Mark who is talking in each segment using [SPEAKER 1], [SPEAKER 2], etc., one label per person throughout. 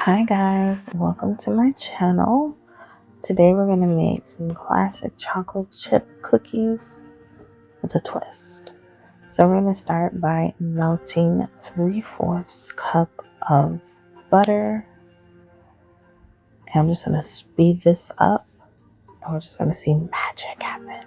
[SPEAKER 1] Hi guys, welcome to my channel. Today we're going to make some classic chocolate chip cookies with a twist. So we're going to start by melting 3/4 cup of butter. And I'm just going to speed this up and we're just going to see magic happen.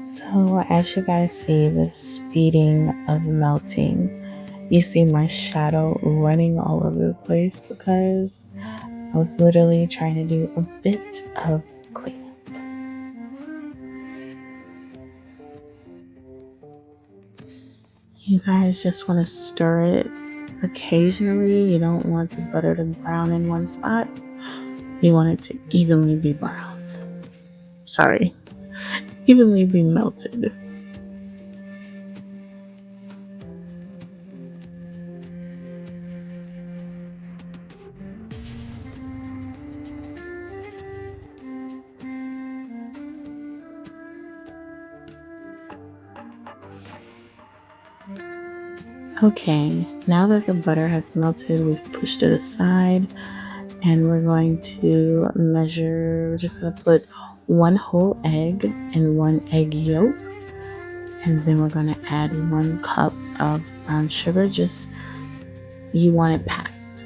[SPEAKER 1] So as you guys see the speeding of melting, you see my shadow running all over the place because I was literally trying to do a bit of cleanup. You guys just want to stir it occasionally. You don't want the butter to brown in one spot. You want it to evenly be browned. Sorry, evenly be melted. Okay, now that the butter has melted, we've pushed it aside and we're going to measure. We're just going to put 1 whole egg and 1 egg yolk, and then we're going to add 1 cup of brown sugar. Just, you want it packed.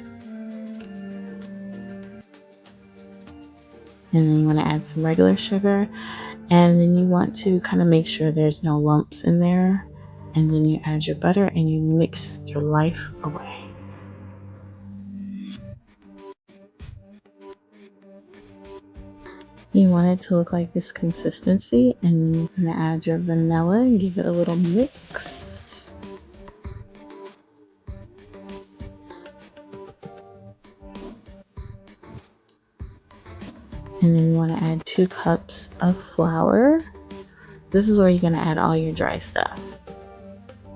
[SPEAKER 1] And then you want to add some regular sugar, and then you want to kind of make sure there's no lumps in there, and then you add your butter and you mix your life away. You want it to look like this consistency, and you're going to add your vanilla and give it a little mix. And then you want to add 2 cups of flour. This is where you're going to add all your dry stuff.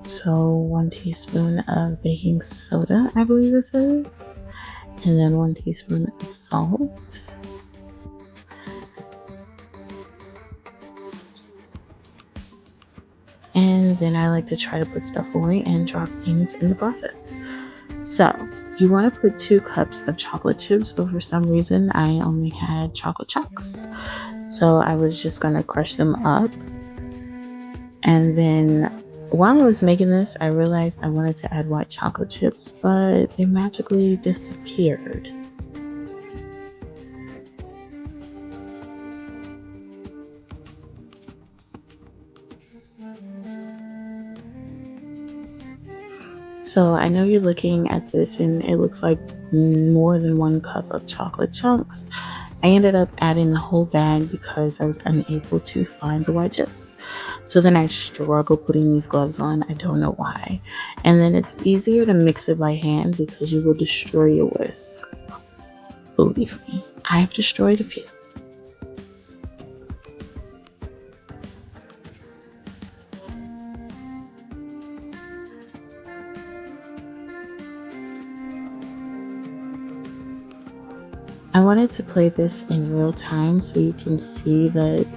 [SPEAKER 1] So 1 teaspoon of baking soda, I believe this is. And then 1 teaspoon of salt. And then I like to try to put stuff away and drop things in the process. So you want to put 2 cups of chocolate chips, but for some reason I only had chocolate chunks. So I was just going to crush them up. And then while I was making this, I realized I wanted to add white chocolate chips, but they magically disappeared. So I know you're looking at this and it looks like more than 1 cup of chocolate chunks. I ended up adding the whole bag because I was unable to find the white chips. So then I struggle putting these gloves on. I don't know why. And then it's easier to mix it by hand because you will destroy your whisk. Believe me, I have destroyed a few. I wanted to play this in real time so you can see that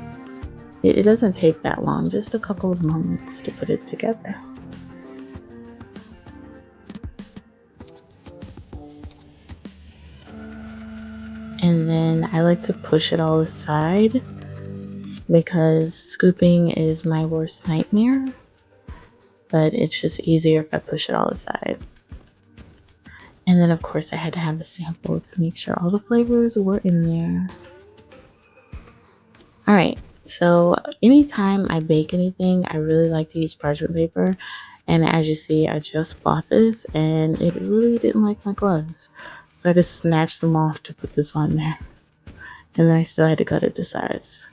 [SPEAKER 1] it doesn't take that long, just a couple of moments to put it together. And then I like to push it all aside because scooping is my worst nightmare, but it's just easier if I push it all aside. And then of course I had to have a sample to make sure all the flavors were in there. Alright, so anytime I bake anything, I really like to use parchment paper. And as you see, I just bought this and it really didn't like my gloves. So I just snatched them off to put this on there. And then I still had to cut it to size.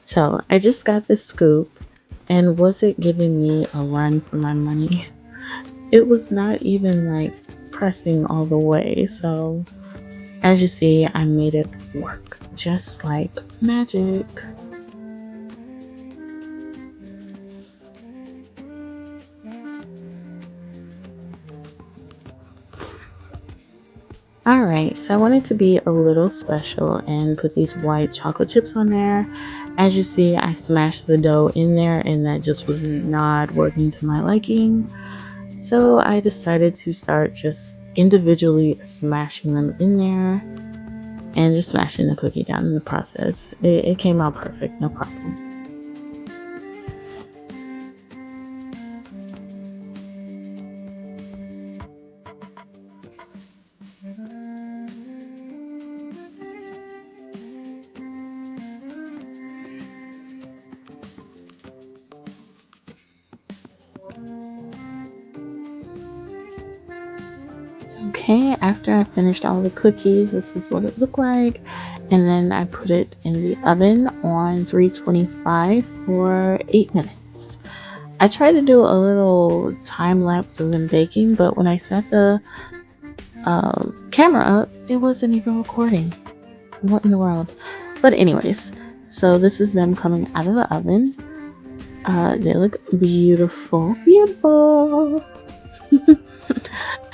[SPEAKER 1] So I just got this scoop, and was it giving me a run for my money? It was not even like pressing all the way. So as you see, I made it work just like magic. All right, so I wanted to be a little special and put these white chocolate chips on there. As you see, I smashed the dough in there and that just was not working to my liking. So I decided to start just individually smashing them in there and just smashing the cookie down in the process. It came out perfect, no problem. Okay, after I finished all the cookies, this is what it looked like. And then I put it in the oven on 325 for 8 minutes. I tried to do a little time lapse of them baking, but when I set the camera up, it wasn't even recording. What in the world? But anyways, so this is them coming out of the oven. They look beautiful. Beautiful.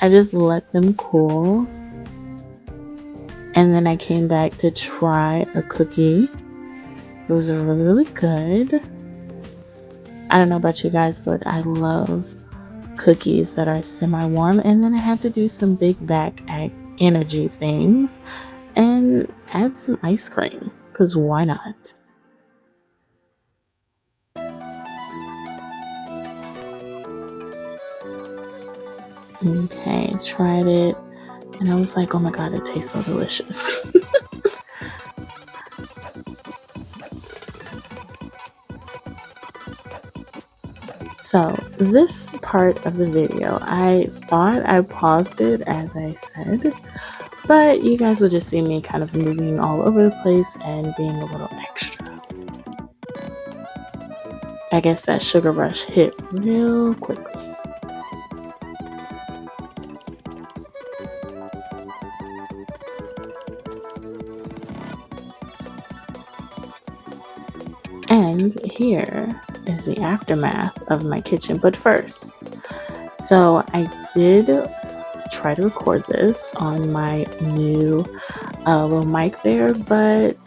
[SPEAKER 1] I just let them cool. And then I came back to try a cookie. It was really good. I don't know about you guys, but I love cookies that are semi-warm. And then I had to do some big back energy things and add some ice cream, because why not? Okay, tried it, and I was like, oh my god, it tastes so delicious. So this part of the video, I thought I paused it as I said, but you guys will just see me kind of moving all over the place and being a little extra. I guess that sugar rush hit real quickly. And here is the aftermath of my kitchen. But first, so I did try to record this on my new little mic there, but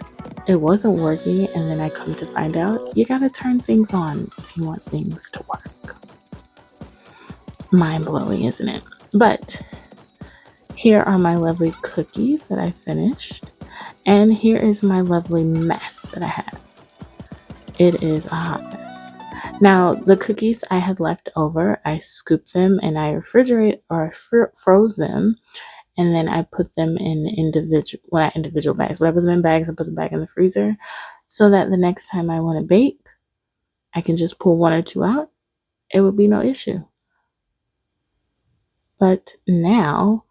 [SPEAKER 1] it wasn't working. And then I come to find out you gotta turn things on if you want things to work. Mind blowing, isn't it? But here are my lovely cookies that I finished. And here is my lovely mess that I have. It is a hot mess. Now, the cookies I had left over, I scooped them and I froze them. And then I put them in individual bags. But I put them in bags and put them back in the freezer so that the next time I want to bake, I can just pull one or two out. It would be no issue. But now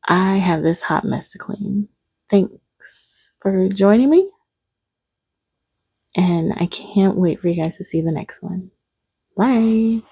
[SPEAKER 1] I have this hot mess to clean. Thanks for joining me. And I can't wait for you guys to see the next one. Bye.